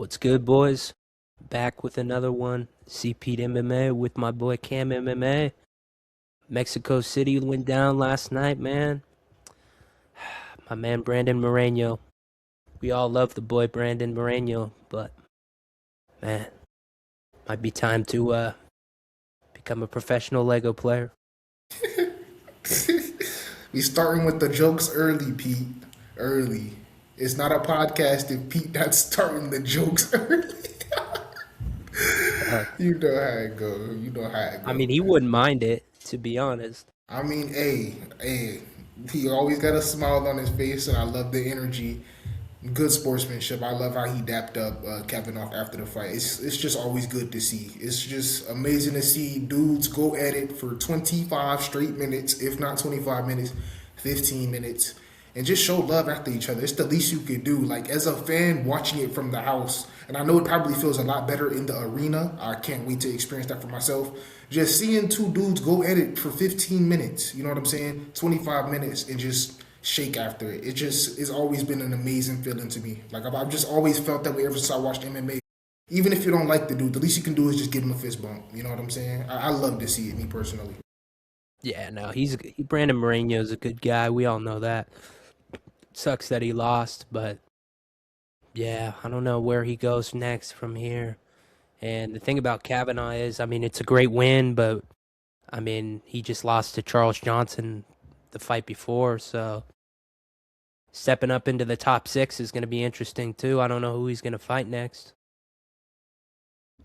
What's good, boys? Back with another one. CP MMA with my boy Cam MMA. Mexico City went down last night, man. My man Brandon Moreno. We all love the boy Brandon Moreno, but man, might be time to become a professional Lego player. We starting with the jokes early, Pete. Early. It's not a podcast if Pete not starting the jokes early. Uh, You know how it go. You know how it I go. mean, he wouldn't mind it, to be honest. I mean, hey, he always got a smile on his face, and I love the energy. Good sportsmanship. I love how he dapped up Kevin off after the fight. It's just always good to see. It's just amazing to see dudes go at it for 25 straight minutes, if not 25 minutes, 15 minutes, and just show love after each other. It's the least you could do. Like as a fan watching it from the house, and I know it probably feels a lot better in the arena. I can't wait to experience that for myself. Just seeing two dudes go at it for 15 minutes, you know what I'm saying? 25 minutes and just shake after it. It just it's always been an amazing feeling to me. Like I've just always felt that way ever since I watched MMA. Even if you don't like the dude, the least you can do is just give him a fist bump. You know what I'm saying? I love to see it, me personally. Yeah, no, Brandon Moreno's a good guy. We all know that. Sucks that he lost, but yeah, I don't know where he goes next from here. And the thing about Kavanaugh is, I mean, it's a great win, but I mean, he just lost to Charles Johnson the fight before, so stepping up into the top six is going to be interesting too. I don't know who he's going to fight next.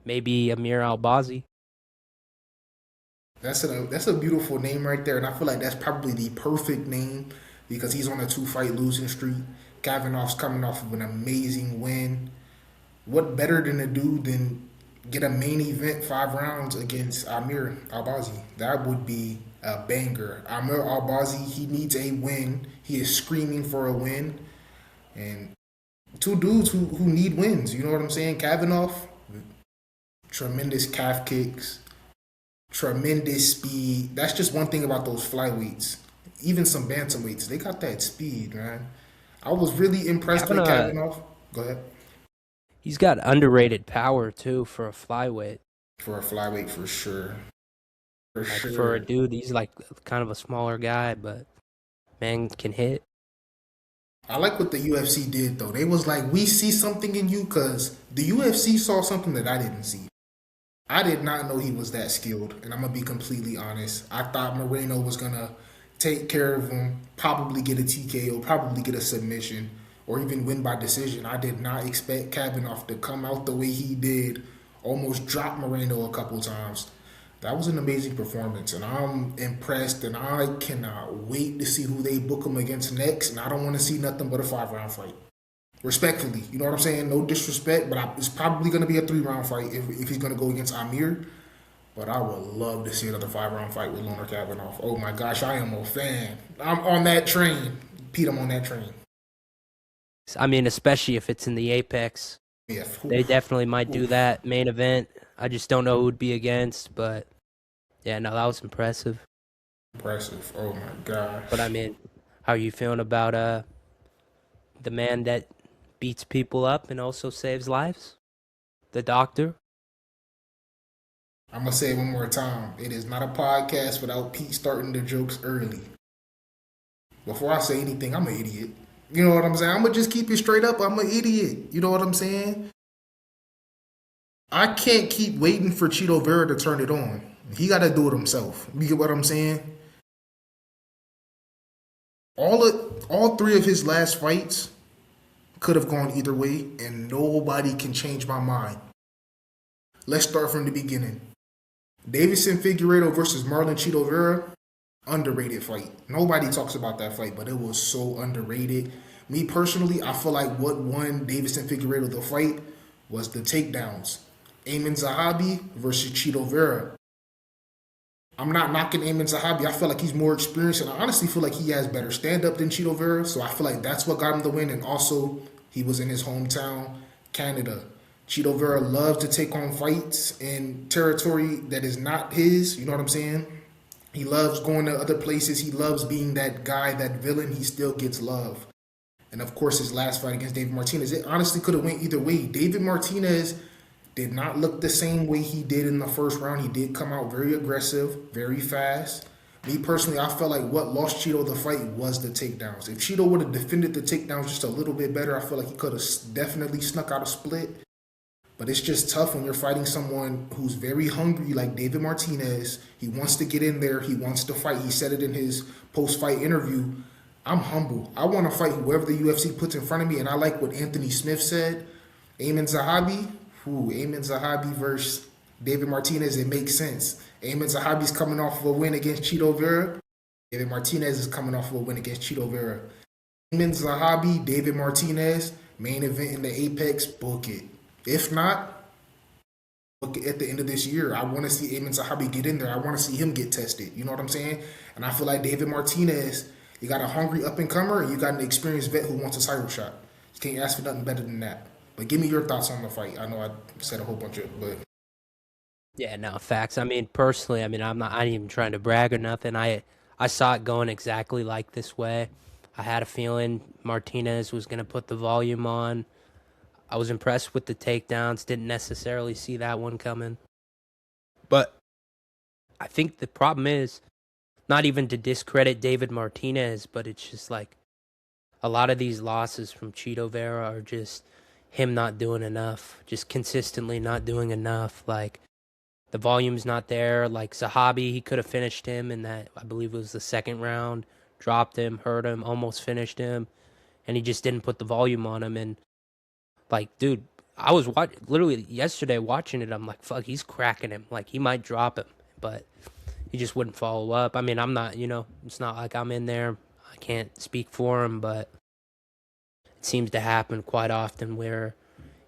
Maybe Amir Albazi. That's a beautiful name right there, and I feel like that's probably the perfect name because he's on a two-fight losing streak. Kavanaugh's coming off of an amazing win. What better than to do than get a main event 5 rounds against Amir Albazi? That would be a banger. Amir Albazi, he needs a win. He is screaming for a win, and two dudes who need wins. You know what I'm saying? Kavanaugh, tremendous calf kicks, tremendous speed. That's just one thing about those flyweights. Even some bantamweights, they got that speed, man. I was really impressed with Kavanaugh, Kavanaugh. Go ahead. he's got underrated power too for a flyweight. For a flyweight, for sure. For Like for a sure. dude, he's like kind of a smaller guy, but man can hit. I like what the UFC did, though. They was like, we see something in you because the UFC saw something that I didn't see. I did not know he was that skilled, and I'm gonna be completely honest. I thought Moreno was gonna take care of him, probably get a TKO, probably get a submission, or even win by decision. I did not expect Kavanaugh to come out the way he did, almost drop Moreno a couple times. That was an amazing performance, and I'm impressed, and I cannot wait to see who they book him against next. And I don't want to see nothing but a 5 round fight. Respectfully, you know what I'm saying? No disrespect, but it's probably going to be a 3 round fight if he's going to go against Amir. But I would love to see another 5 round fight with Loner Kavanaugh. Oh my gosh, I am a fan. I'm on that train. Pete, I'm on that train. I mean, especially if it's in the Apex, Yeah. they Oof, definitely might do oof. that main event. I just don't know who would be against, but yeah, no, that was impressive. Impressive. Oh my But I gosh. mean, how are you feeling about the man that beats people up and also saves lives? The doctor? I'm going to say it one more time. It is not a podcast without Pete starting the jokes early. Before I say anything, I'm an idiot. You know what I'm saying? I'm going to just keep it straight up. I'm an idiot. You know what I'm saying? I can't keep waiting for Cheeto Vera to turn it on. He got to do it himself. You get what I'm saying? All three of his last fights could have gone either way, and nobody can change my mind. Let's start from the beginning. Davison Figueiredo versus Marlon Cheeto Vera, underrated fight. Nobody talks about that fight, but it was so underrated. Me personally, I feel like what won Davison Figueiredo the fight was the takedowns. Eamon Zahabi versus Cheeto Vera. I'm not knocking Eamon Zahabi. I feel like he's more experienced, and I honestly feel like he has better stand up than Cheeto Vera. So I feel like that's what got him the win. And also, he was in his hometown, Canada. Cheeto Vera loves to take on fights in territory that is not his. You know what I'm saying? He loves going to other places. He loves being that guy, that villain. He still gets love. and of course his last fight against David Martinez. It honestly could have went either way. David Martinez did not look the same way he did in the first round. He did come out very aggressive, very fast. Me personally, I felt like what lost Cheeto the fight was the takedowns. If Cheeto would have defended the takedowns just a little bit better, I feel like he could have definitely snuck out a split. But it's just tough when you're fighting someone who's very hungry like David Martinez. He wants to get in there. He wants to fight. He said it in his post-fight interview. I'm humble. I want to fight whoever the UFC puts in front of me. And I like what Anthony Smith said. Ayman Zahabi, Ayman Zahabi versus David Martinez, it makes sense. Ayman Zahabi's coming off of a win against Chito Vera. David Martinez is coming off of a win against Chito Vera. Ayman Zahabi, David Martinez, main event in the Apex, book it. If not, look at the end of this year. I want to see Ayman Zahabi get in there. I want to see him get tested. You know what I'm saying? And I feel like David Martinez, you got a hungry up and comer, and you got an experienced vet who wants a title shot. You can't ask for nothing better than that. But give me your thoughts on the fight. I know I said a whole bunch of, but Yeah, no, facts. I mean, personally, I mean, I ain't even trying to brag or nothing. I saw it going exactly like this way. I had a feeling Martinez was gonna put the volume on. I was impressed with the takedowns. Didn't necessarily see that one coming. But I think the problem is not even to discredit David Martinez, but it's just like a lot of these losses from Chito Vera are just him not doing enough, just consistently not doing enough. Like the volume's not there. Like Zahabi, he could have finished him in that, I believe it was the second round, dropped him, hurt him, almost finished him, and he just didn't put the volume on him. And like, dude, I was literally yesterday watching it. I'm like, fuck, he's cracking him. Like he might drop him, but he just wouldn't follow up. I mean, I'm not, it's not like I'm in there. I can't speak for him, but it seems to happen quite often where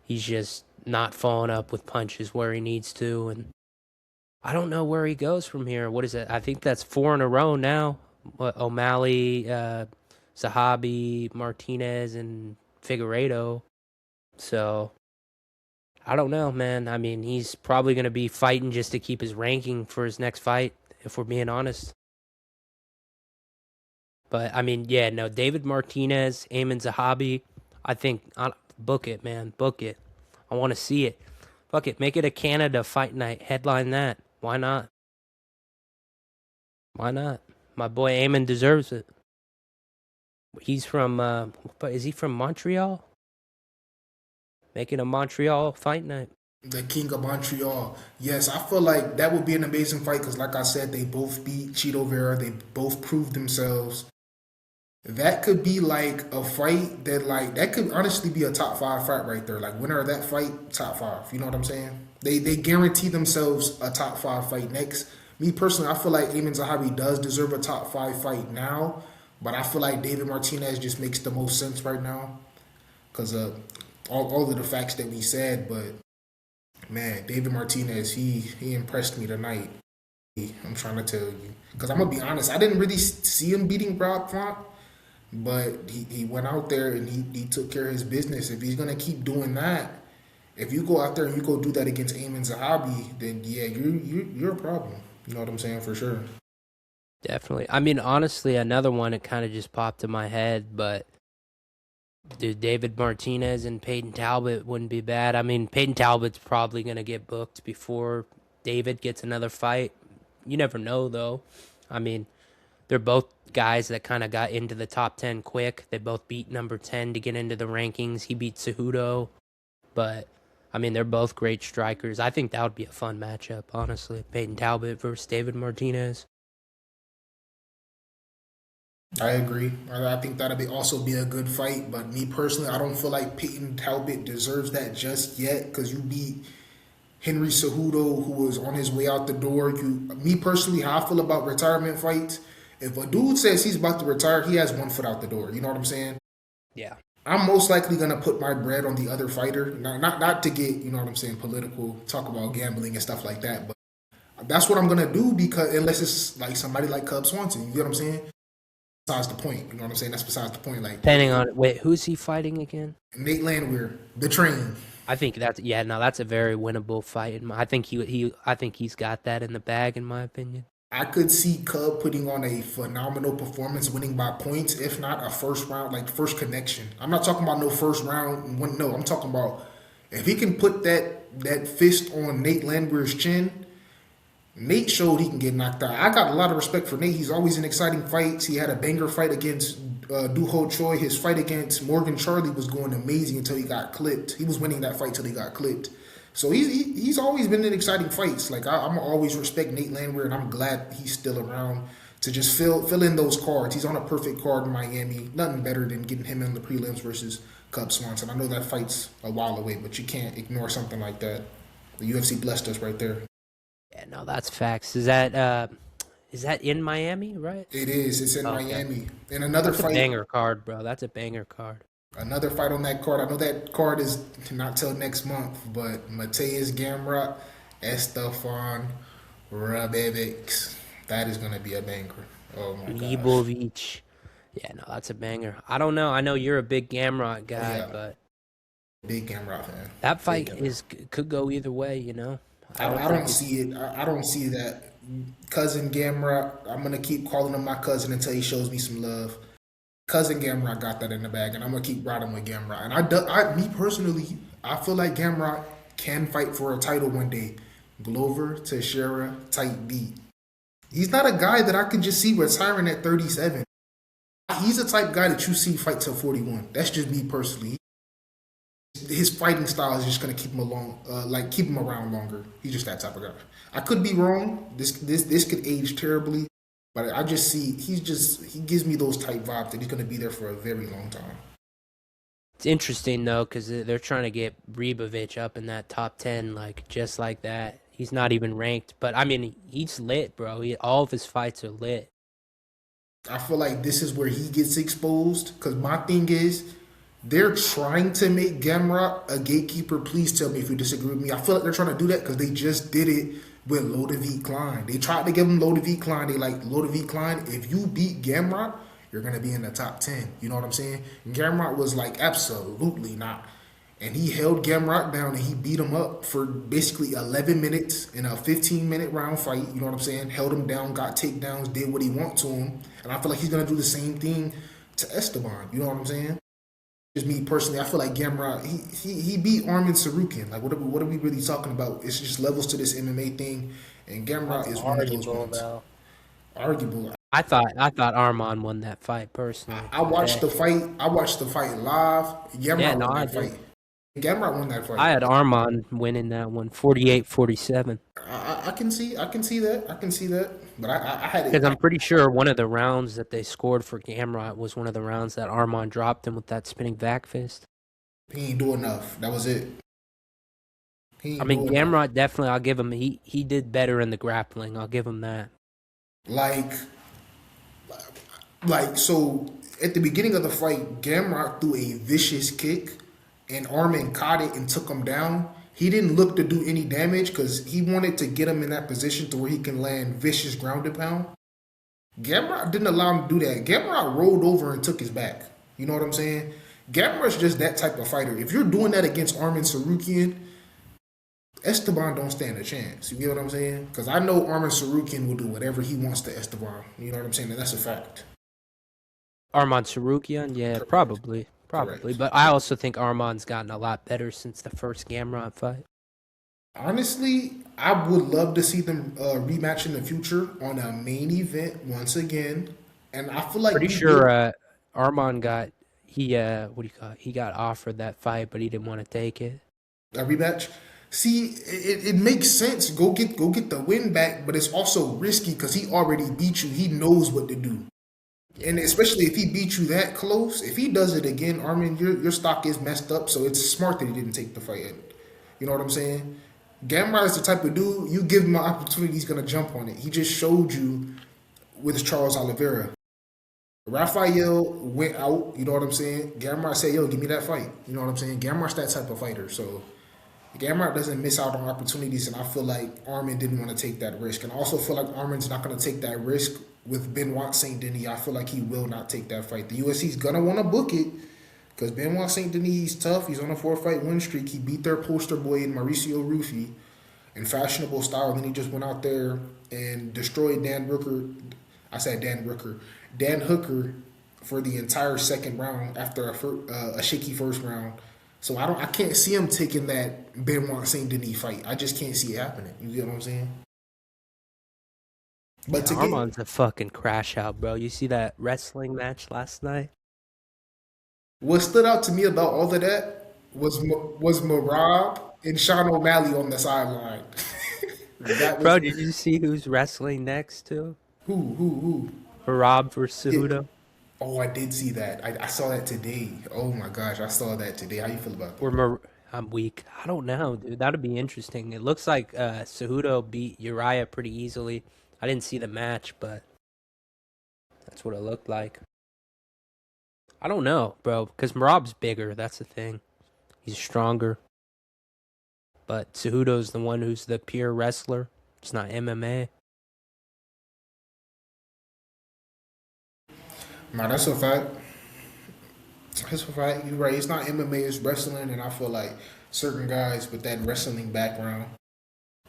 he's just not following up with punches where he needs to. And I don't know where he goes from here. What is it? I think that's 4 in a row now. O'Malley, Zahabi, Martinez, and Figueiredo. So I don't know, man. I mean, he's probably going to be fighting just to keep his ranking for his next fight, if we're being honest. But I mean, yeah, no, David Martinez, Ayman Zahabi, I think book it, man, book it. I want to see it. Fuck it, make it a Canada fight night. Headline that. Why not? Why not? My boy Ayman deserves it. He's from, is he from Montreal? Make it a Montreal fight night. the King of Montreal. Yes, I feel like that would be an amazing fight because, like I said, they both beat Chito Vera. They both proved themselves. That could be like a fight that could honestly be a top five fight right there. Like winner of that fight, top five. You know what I'm saying? They guarantee themselves a top five fight next. Me personally, I feel like Ayman Zahabi does deserve a top five fight now, but I feel like David Martinez just makes the most sense right now because of all of the facts that we said. But man, David Martinez, he impressed me tonight. I'm trying to tell you because I'm gonna be honest, I didn't really see him beating Rob Font. But he went out there and he took care of his business. If he's gonna keep doing that, if you go out there and you go do that against Ayman Zahabi, then yeah, you're a problem. You know what I'm saying for sure. Definitely. I mean, honestly, another one that kind of just popped in my head, but dude, David Martinez and Peyton Talbot wouldn't be bad. I mean, Peyton Talbot's probably gonna get booked before David gets another fight. You never know, though. I mean, they're both guys that kind of got into the top 10 quick. They both beat number 10 to get into the rankings. He beat Cejudo. But, I mean, they're both great strikers. I think that would be a fun matchup, honestly. Peyton Talbot versus David Martinez. I agree. I think that'll also be a good fight. But me personally, I don't feel like Peyton Talbot deserves that just yet because you beat Henry Cejudo, who was on his way out the door. Me personally, how I feel about retirement fights. If a dude says he's about to retire, he has one foot out the door. You know what I'm saying? Yeah. I'm most likely gonna put my bread on the other fighter. Not to get, you know what I'm saying, political, talk about gambling and stuff like that. But that's what I'm gonna do because unless it's like somebody like Cub Swanson, you get what I'm saying? Besides the point, you know what I'm saying? That's besides the point. Like Depending on, wait, who's he fighting again? Nate Landwehr, the train. I think that's a very winnable fight. I think I think he's got that in the bag, in my opinion. I could see Cub putting on a phenomenal performance, winning by points, if not a first round, like first connection. I'm not talking about no first round. No, I'm talking about if he can put that fist on Nate Landwehr's chin. Nate showed he can get knocked out. I got a lot of respect for Nate. He's always in exciting fights. He had a banger fight against Doo Ho Choi. His fight against Morgan Charlie was going amazing until he got clipped. He was winning that fight till he got clipped. So he's always been in exciting fights. Like I'm always respect Nate Landwehr, and I'm glad he's still around to just fill in those cards. He's on a perfect card in Miami. Nothing better than getting him in the prelims versus Cub Swanson. I know that fight's a while away, but you can't ignore something like that. The UFC blessed us right there. Yeah, no, that's facts. Is that in Miami, right? It is. It's in Okay. Miami. And another That's a fight, banger card, bro. That's a banger card. another fight on that card. I know that card is not till next month, but Mateus Gamrot, Estefan Rabevics. That is gonna be a banger. Oh my gosh. Libovic. Yeah, no, that's a banger. I don't know. I know you're a big Gamrot Oh guy, yeah, but big Gamrot fan. that Big fight Gamrot. is could go either way, you know. I don't I think don't it's see it. I don't see that. Cousin Gamrot. I'm gonna keep calling him my cousin until he shows me some love. Cousin Gamrot got that in the bag, and I'm gonna keep riding with Gamrot. And me personally, I feel like Gamrot can fight for a title one day. Glover Teixeira type beat. He's not a guy that I can just see retiring at 37. He's the type guy that you see fight till 41. That's just me personally. His fighting style is just gonna keep him along, like keep him around longer. He's just that type of guy. I could be wrong. This could age terribly, but I just see he gives me those type vibes that he's gonna be there for a very long time. it's interesting though because they're trying to get Ribovic up in that top 10, like just like that. He's not even ranked, but I mean he's lit, bro. All of his fights are lit. I feel like this is where he gets exposed. Because my thing is, they're trying to make Gamrot a gatekeeper. Please tell me if you disagree with me. I feel like they're trying to do that because they just did it with Lodavie Klein. They tried to give him Lodavie Klein. They like Lodavie Klein. If you beat Gamrot, you're gonna be in the top 10. You know what I'm saying? Gamrot was like absolutely not. And he held Gamrot down and he beat him up for basically 11 minutes in a 15-minute round fight. You know what I'm saying? Held him down, got takedowns, did what he want to him. And I feel like he's going to do the same thing to Esteban. You know what I'm saying? Just me personally, I feel like Gamrot, he beat Armin Sarukian. Like, what are we really talking about? It's just levels to this MMA thing. And That's Gamrot is one of those arguable ones. though. Arguable. I thought Armand won that fight personally. I watched Today. the fight. I watched the fight live. Yeah, Gamrot no, won I that did. fight. Gamrot won that I fight. had Armand winning that one, 48-47. I can see that. I can see that. But I had it. Because I'm pretty sure one of the rounds that they scored for Gamrot was one of the rounds that Armand dropped him with that spinning back fist. He ain't do enough. That was it. He I ain't mean, do enough. Gamrot definitely, I'll give him, he did better in the grappling. I'll give him that. Like, so at the beginning of the fight, Gamrot threw a vicious kick, and Armin caught it and took him down. He didn't look to do any damage because he wanted to get him in that position to where he can land vicious ground and pound. Gamrot didn't allow him to do that. Gamrot rolled over and took his back. You know what I'm saying? Gamrot's just that type of fighter. If you're doing that against Armin Sarukian, Esteban don't stand a chance. You get what I'm saying? Because I know Armin Sarukian will do whatever he wants to Esteban. You know what I'm saying? And that's a fact. Armand Sarukian, yeah, Correct. probably. Probably. Correct. But I also think Armand's gotten a lot better since the first Gamrot fight. Honestly, I would love to see them rematch in the future on a main event once again. And I feel like Pretty we did sure Armand got, what do you call it? He got offered that fight, but he didn't want to take it. a rematch. See, it makes sense. Go get the win back, but it's also risky because he already beat you. He knows what to do. And Yeah. especially if he beat you that close, if he does it again, Armin, your stock is messed up. So it's smart that he didn't take the fight. You know what I'm saying? Gamrot is the type of dude you give him an opportunity, he's gonna jump on it. He just showed you with Charles Oliveira. Raphael went out. You know what I'm saying? Gamrot said, "Yo, give me that fight." You know what I'm saying? Gamrot's that type of fighter. So Gamrot doesn't miss out on opportunities, and I feel like Armin didn't want to take that risk. And I also feel like Armin's not going to take that risk with Benoit Saint Denis. I feel like he will not take that fight. The USC's gonna want to book it because Benoit Saint Denis, he's tough. He's on a 4-fight win streak. He beat their poster boy Mauricio Rufy, in fashionable style. And then he just went out there and destroyed Dan Rooker. I said Dan Rooker, Dan Hooker for the entire second round after a shaky first round. So I can't see him taking that Benoit Saint Denis fight. I just can't see it happening. You get what I'm saying? But Yeah, to get Arman's a fucking crash out, bro. You see that wrestling match last night? what stood out to me about all of that was Marab and Sean O'Malley on the sideline. That was Bro, did you see who's wrestling next to? who? Rob versus Yeah. Cejudo? Oh, I did see that. I saw that today. Oh my gosh, I saw that today. How you feel about that? I'm weak. I don't know, dude. That'd be interesting. It looks like Cejudo beat Uriah pretty easily. I didn't see the match, but that's what it looked like. I don't know, bro, because Marab's bigger. That's the thing. He's stronger. But Cejudo's the one who's the pure wrestler. It's not MMA. No, that's a fact. That's a fact. You're right. It's not MMA. It's wrestling, and I feel like certain guys with that wrestling background,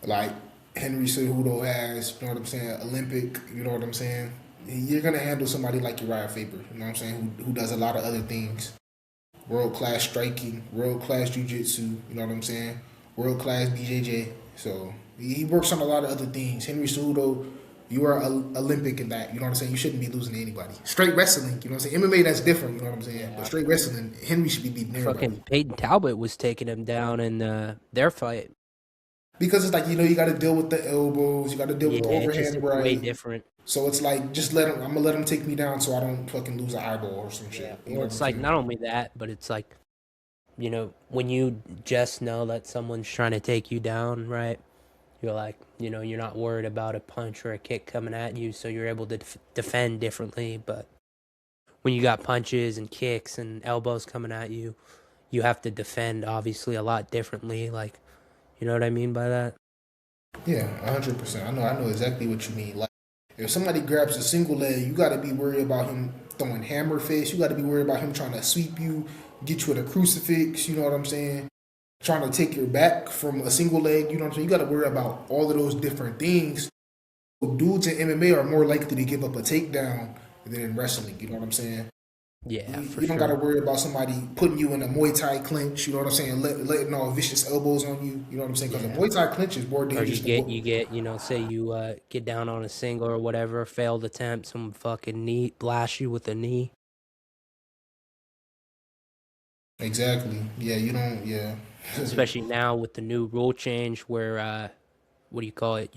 like Henry Cejudo has, you know what I'm saying, Olympic, you know what I'm saying. You're gonna handle somebody like Uriah Faber, you know what I'm saying, who does a lot of other things. World class striking, world class jiu-jitsu, you know what I'm saying? World class BJJ. So he works on a lot of other things. Henry Cejudo, you are Olympic in that, you know what I'm saying? You shouldn't be losing to anybody. Straight wrestling, you know what I'm saying? MMA, that's different, you know what I'm saying? But Yeah. straight wrestling, Henry should be beating everybody. Fucking Peyton Talbot was taking him down in their fight. Because it's like, you got to deal with the elbows, you got to deal with Yeah, the it's just overhand way right. different. So it's like, just let him, I'm going to let him take me down so I don't fucking lose an eyeball or some Yeah. shit. You know Well, what I'm it's like saying? not only that, but it's like, when you just know that someone's trying to take you down, right? You're like, you're not worried about a punch or a kick coming at you, so you're able to defend differently. But when you got punches and kicks and elbows coming at you, you have to defend obviously a lot differently. Like, you know what I mean by that? Yeah, 100%. I know exactly what you mean. Like, if somebody grabs a single leg, you got to be worried about him throwing hammer fist. You got to be worried about him trying to sweep you, get you with a crucifix. You know what I'm saying? Trying to take your back from a single leg. You know what I'm saying? You got to worry about all of those different things. Dudes in MMA are more likely to give up a takedown than in wrestling. You know what I'm saying? Yeah, for You don't got to sure. worry about somebody putting you in a Muay Thai clinch. You know what I'm saying? Letting all vicious elbows on you. You know what I'm saying? Because a Yeah. Muay Thai clinch is more Or dangerous you than get what. you get say you get down on a single or whatever, failed attempt, some fucking knee blast you with a knee. Exactly. Yeah, you don't. Yeah. Especially now with the new rule change where what do you call it?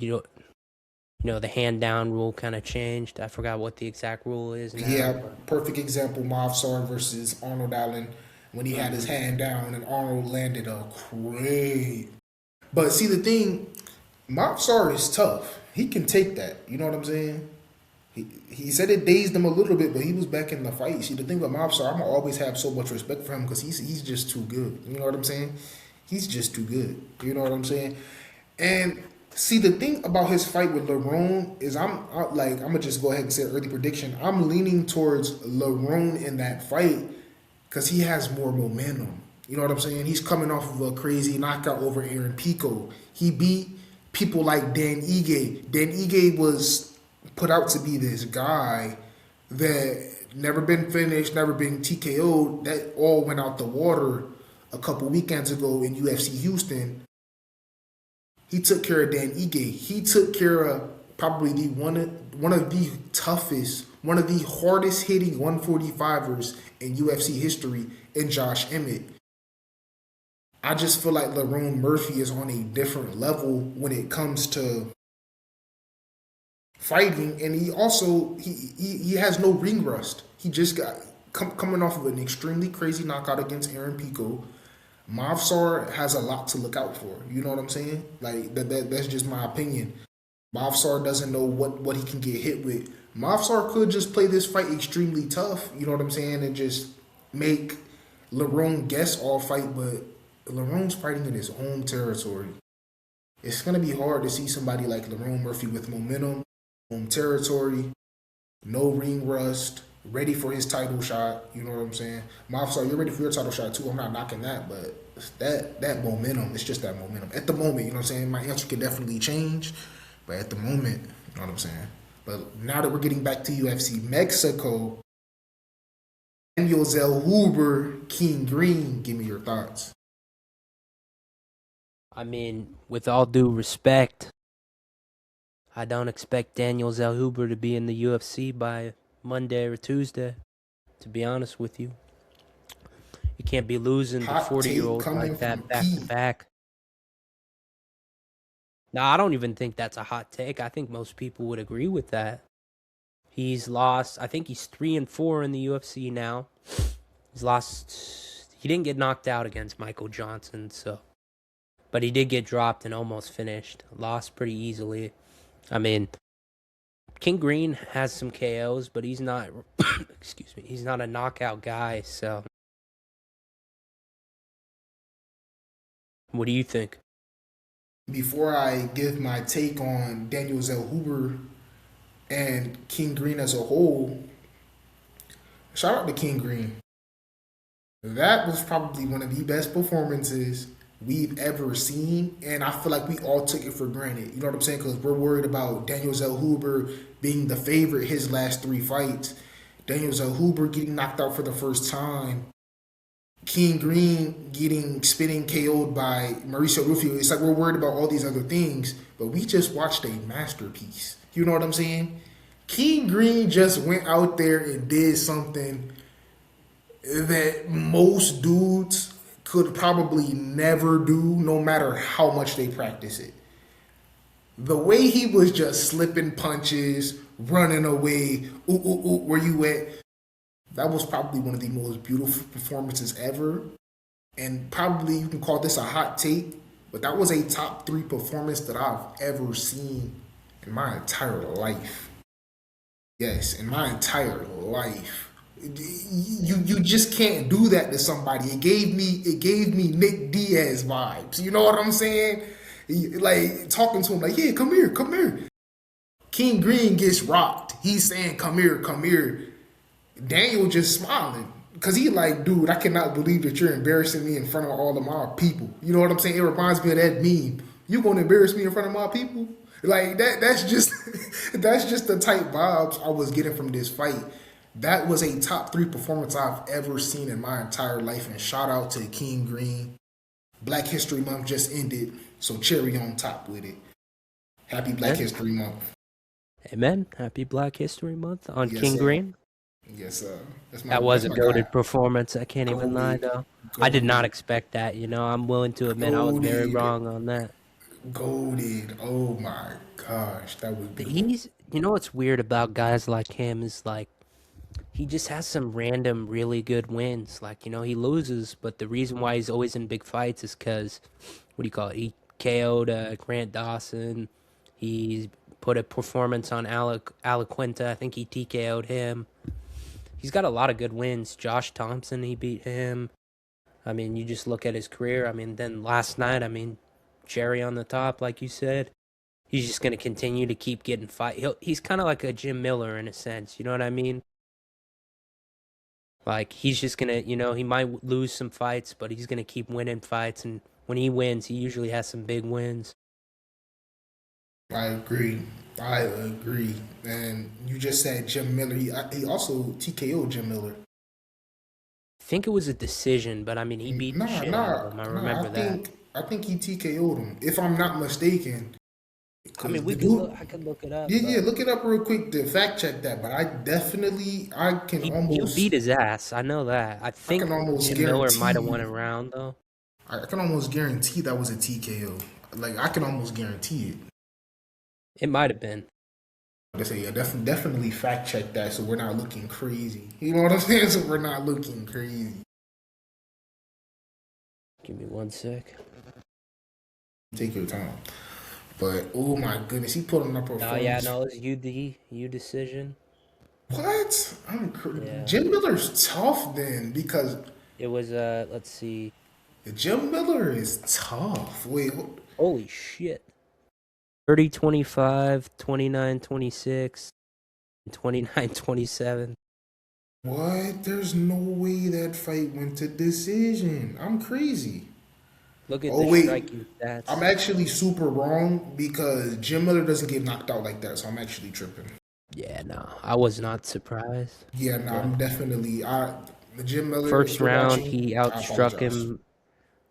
The hand down rule kind of changed. I forgot what the exact rule is now, Yeah, but perfect example. Mavsar versus Arnold Allen when he had his hmm hand down and Arnold landed a great. But see, the thing, Mavsar is tough. He can take that. You know what I'm saying? He said it dazed him a little bit, but he was back in the fight. See, the thing with Mavsar, I'm gonna always have so much respect for him because he's just too good. You know what I'm saying? He's just too good. You know what I'm saying? And see, the thing about his fight with Lerone is I'm gonna just go ahead and say an early prediction. I'm leaning towards Lerone in that fight because he has more momentum. You know what I'm saying? He's coming off of a crazy knockout over Aaron Pico. He beat people like Dan Ige. Dan Ige was put out to be this guy that never been finished, never been TKO'd. That all went out the water a couple weekends ago in UFC Houston. He took care of Dan Ige. He took care of probably the one of the toughest, one of the hardest hitting 145ers in UFC history in Josh Emmett. I just feel like Lerone Murphy is on a different level when it comes to fighting, and he has no ring rust. He just got coming off of an extremely crazy knockout against Aaron Pico. Mavsar has a lot to look out for. You know what I'm saying? Like that's just my opinion. Mavsar doesn't know what he can get hit with. Mavsar could just play this fight extremely tough, you know what I'm saying, and just make Lerone guess all fight, but Lerone's fighting in his home territory. It's gonna be hard to see somebody like Lerone Murphy with momentum, home territory, no ring rust, ready for his title shot. You know what I'm saying? Mavsar, you're ready for your title shot too. I'm not knocking that, but that momentum. It's just that momentum at the moment. You know what I'm saying? My answer can definitely change, but at the moment, you know what I'm saying. But now that we're getting back to UFC Mexico, Daniel Zellhuber, King Green. Give me your thoughts. I mean, with all due respect, I don't expect Daniel Zellhuber to be in the UFC by Monday or Tuesday, to be honest with you. You can't be losing to Hot 40 year take olds coming like from that back to P. back. Now, I don't even think that's a hot take. I think most people would agree with that. He's lost, I think he's 3-4 in the UFC now. He's lost, he didn't get knocked out against Michael Johnson, so. But he did get dropped and almost finished. Lost pretty easily. I mean, King Green has some KOs, but he's not, excuse me, he's not a knockout guy, so. What do you think? Before I give my take on Daniel Zellhuber and King Green as a whole, shout out to King Green. That was probably one of the best performances we've ever seen, and I feel like we all took it for granted. You know what I'm saying? Because we're worried about Daniel Zellhuber being the favorite his last three fights. Daniel Zellhuber getting knocked out for the first time. King Green getting spitting KO'd by Mauricio Rufio. It's like we're worried about all these other things, but we just watched a masterpiece. You know what I'm saying? King Green just went out there and did something that most dudes could probably never do, no matter how much they practice it. The way he was just slipping punches, running away, ooh, ooh, ooh, where you at? That was probably one of the most beautiful performances ever. And probably you can call this a hot take, but that was a top three performance that I've ever seen in my entire life. Yes, in my entire life. You just can't do that to somebody. It gave me Nick Diaz vibes. You know what I'm saying? Like talking to him like, yeah, come here, come here. King Green gets rocked. He's saying, come here, come here. Daniel just smiling. Cause he like, dude, I cannot believe that you're embarrassing me in front of all of my people. You know what I'm saying? It reminds me of that meme. You gonna embarrass me in front of my people? Like that's just that's just the type vibes I was getting from this fight. That was a top three performance I've ever seen in my entire life. And shout out to King Green. Black History Month just ended, so cherry on top with it. Happy Black Amen. History Month. Amen. Happy Black History Month on Yes, King sir. Green. Yes, That was that's a my guy. goated performance. I can't even lie, Goaded, though. I did not goaded, expect that. I'm willing to admit I was very goaded, wrong on that. goaded. Oh my gosh, that was beautiful. What's weird about guys like him is like he just has some random really good wins. Like, he loses, but the reason why he's always in big fights is because, what do you call it? He KO'd Grant Dawson. He's put a performance on Alaquinta. I think he TKO'd him. He's got a lot of good wins. Josh Thompson, he beat him. I mean, you just look at his career. I mean, then last night, I mean, cherry on the top, like you said. He's just going to continue to keep getting fight. He's kind of like a Jim Miller in a sense. You know what I mean? Like, he's just going to, he might lose some fights, but he's going to keep winning fights. And when he wins, he usually has some big wins. I agree. I agree. And you just said Jim Miller. He also TKO'd Jim Miller. I think it was a decision, but I mean, he beat the Nah, shit out of nah, him. I nah. remember that. I think he TKO'd him, if I'm not mistaken. I Because mean, the dude, I could look it up, yeah, yeah, but look it up real quick to fact check that. But I can he beat his ass. I know that. I I can think almost Jim Miller might have won guarantee, a round, though. I can almost guarantee that was a TKO. Like I can almost guarantee it. It might have been. They say, yeah, definitely fact check that so we're not looking crazy. You know what I'm saying? So we're not looking crazy. Give me one sec. Take your time. But oh my goodness, he put on a No, yeah, performance. no, it was U decision. What? Yeah. Jim Miller's tough then because It was let's see. Jim Miller is tough. Wait, Holy shit. 30-25, 29-26, 29-27. what? There's no way that fight went to decision. I'm crazy. Look at Oh the wait, striking I'm stats. actually super wrong because Jim Miller doesn't get knocked out like that, so I'm actually tripping. Yeah, no, I was not surprised. Yeah, no, But I'm definitely the Jim Miller. If first you're round, watching, he I outstruck apologize. him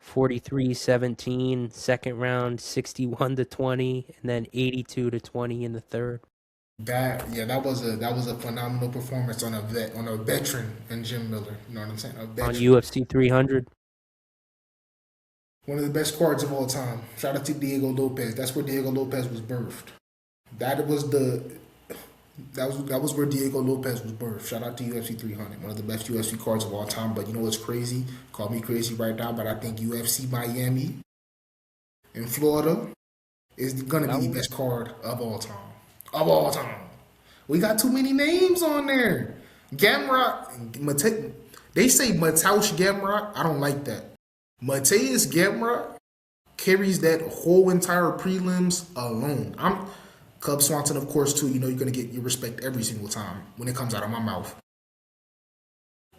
43-17. Second round, 61-20, and then 82-20 in the third. That was a phenomenal performance on a veteran in Jim Miller. You know what I'm saying? A On veteran. UFC 300. One of the best cards of all time. Shout out to Diego Lopez. That's where Diego Lopez was birthed. That was the that was where Diego Lopez was birthed. Shout out to UFC 300, one of the best UFC cards of all time. But you know what's crazy? Call me crazy right now, but I think UFC Miami in Florida is gonna be That the one? best card of all time. Of all time. We got too many names on there. Gamrot, they say Mataush Gamrot. I don't like that. Mateus Gamrot carries that whole entire prelims alone. I'm Cub Swanson, of course, too. You know you're gonna get your respect every single time when it comes out of my mouth.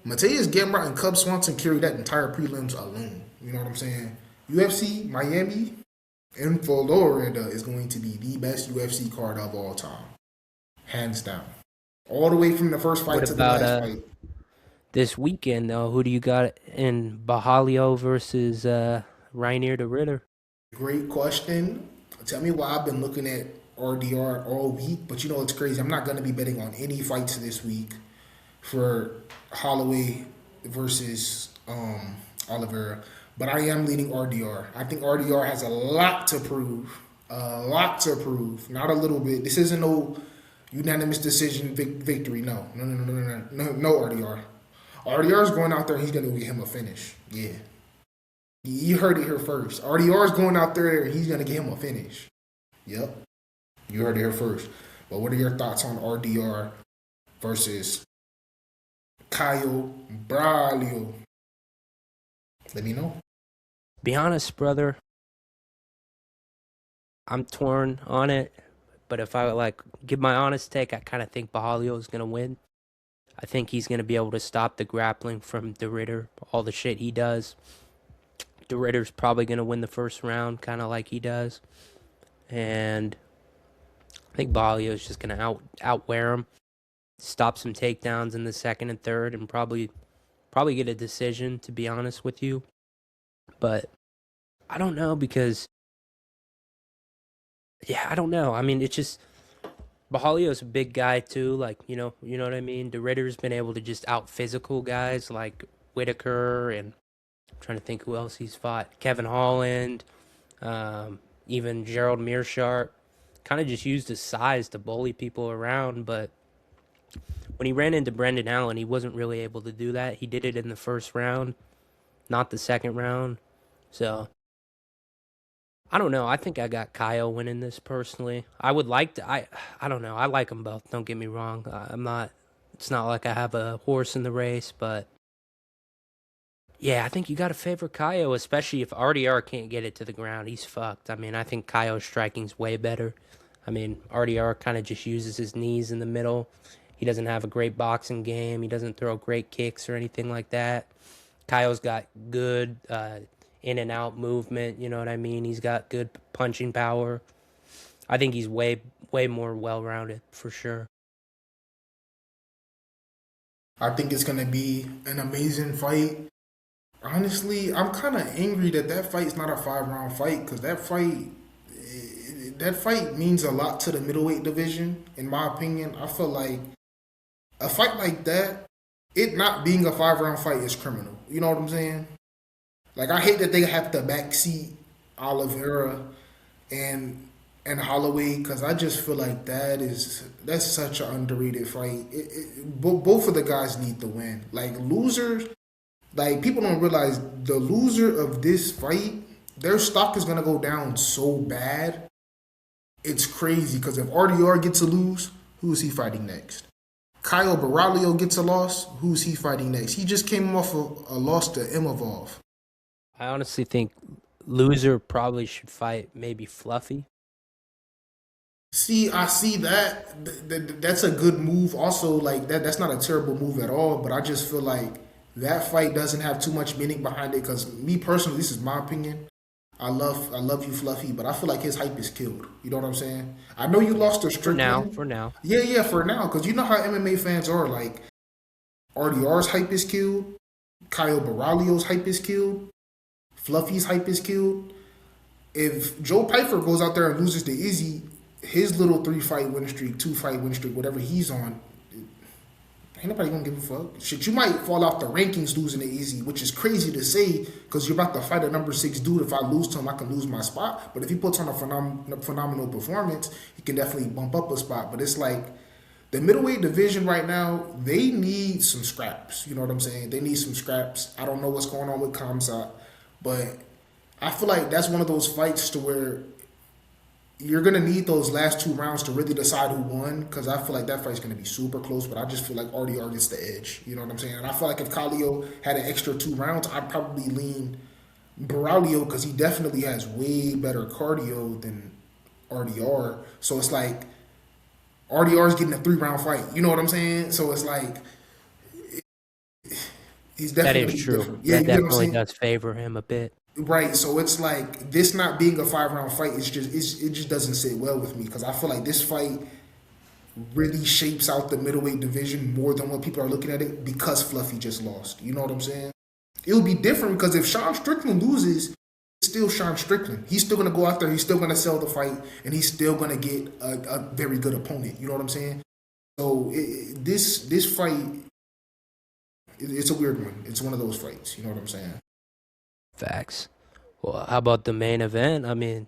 Mateus Gamrot and Cub Swanson carry that entire prelims alone. You know what I'm saying? UFC Miami in Florida is going to be the best UFC card of all time, hands down. All the way from the first What fight to the about last fight. this weekend though? Who do you got in Bahalio versus Rainier the Ritter? Great question. Tell me why I've been looking at RDR all week, but you know it's crazy. I'm not going to be betting on any fights this week for Holloway versus Oliveira, but I am leaning RDR. I think RDR has a lot to prove. A lot to prove. Not a little bit. This isn't no unanimous decision victory. No. No, no, no, no, no, no, no, RDR. RDR is going out there. He's going to get him a finish. Yeah. You heard it here first. RDR is going out there. He's going to get him a finish. Yep. You heard it here first. But what are your thoughts on RDR versus Caio Braulio? Let me know. Be honest, brother, I'm torn on it. But if I like give my honest take, I kind of think Bahalio is gonna win. I think he's gonna be able to stop the grappling from the Ritter, all the shit he does. The Ritter's probably gonna win the first round, kind of like he does, and I think Bahalio is just gonna outwear him, stop some takedowns in the second and third, and probably get a decision. To be honest with you, but I don't know because yeah, I don't know. I mean, it's just Bahalio's a big guy too. Like you know what I mean. The Ritter's been able to just out physical guys like Whitaker, and I'm trying to think who else he's fought. Kevin Holland, even Gerald Meerschaert. Kind of just used his size to bully people around, but when he ran into Brendan Allen, he wasn't really able to do that. He did it in the first round, not the second round. So I don't know. I think I got Kyle winning this personally. I would like to. I don't know. I like them both. Don't get me wrong. I'm not. It's not like I have a horse in the race, but yeah, I think you got to favor Kyle, especially if RDR can't get it to the ground. He's fucked. I mean, I think Kyle's striking's way better. I mean, RDR kind of just uses his knees in the middle. He doesn't have a great boxing game. He doesn't throw great kicks or anything like that. Kyle's got good in and out movement. You know what I mean? He's got good punching power. I think he's way more well rounded for sure. I think it's going to be an amazing fight. Honestly, I'm kind of angry that that fight's not a 5 round fight because that fight means a lot to the middleweight division. In my opinion, I feel like a fight like that, it not being a 5 round fight is criminal. You know what I'm saying? Like I hate that they have to backseat Oliveira and Holloway because I just feel like that's such an underrated fight. Both of the guys need to win. Like losers, like people don't realize the loser of this fight, their stock is gonna go down so bad. It's crazy because if RDR gets a lose, who is he fighting next? Kyle Baralio gets a loss, who's he fighting next? He just came off a loss to Imavov. I honestly think loser probably should fight maybe Fluffy. See, I see that. That's a good move. Also, like that's not a terrible move at all. But I just feel like that fight doesn't have too much meaning behind it. Because me personally, this is my opinion. I love you, Fluffy, but I feel like his hype is killed. You know what I'm saying? I know you lost to For now, Strickland. for now. Yeah, yeah, for now, because you know how MMA fans are. Like RDR's hype is killed, Kyle Baralio's hype is killed, Fluffy's hype is killed. If Joe Piper goes out there and loses to Izzy, his little 3-fight win streak, 2-fight win streak, whatever he's on, ain't nobody gonna give a fuck. Shit, you might fall off the rankings losing to Izzy, which is crazy to say because you're about to fight a number 6 dude. If I lose to him, I can lose my spot. But if he puts on a phenomenal performance, he can definitely bump up a spot. But it's like the middleweight division right now, they need some scraps. You know what I'm saying? They need some scraps. I don't know what's going on with Kamsat, but I feel like that's one of those fights to where you're gonna need those last 2 rounds to really decide who won because I feel like that fight's gonna be super close. But I just feel like RDR gets the edge. You know what I'm saying? And I feel like if Khalil had an extra 2 rounds, I'd probably lean Braulio because he definitely has way better cardio than RDR. So it's like RDR is getting a 3-round fight. You know what I'm saying? So it's like he's That is definitely true. different. Yeah, That you get what I'm definitely saying? does favor him a bit. Right, so it's like this not being a 5-round fight. It just doesn't sit well with me because I feel like this fight really shapes out the middleweight division more than what people are looking at it because Fluffy just lost. You know what I'm saying? It would be different because if Sean Strickland loses, it's still Sean Strickland. He's still gonna go out there. He's still gonna sell the fight, and he's still gonna get a very good opponent. You know what I'm saying? So this fight, it's a weird one. It's one of those fights. You know what I'm saying? Facts. Well, how about the main event? I mean,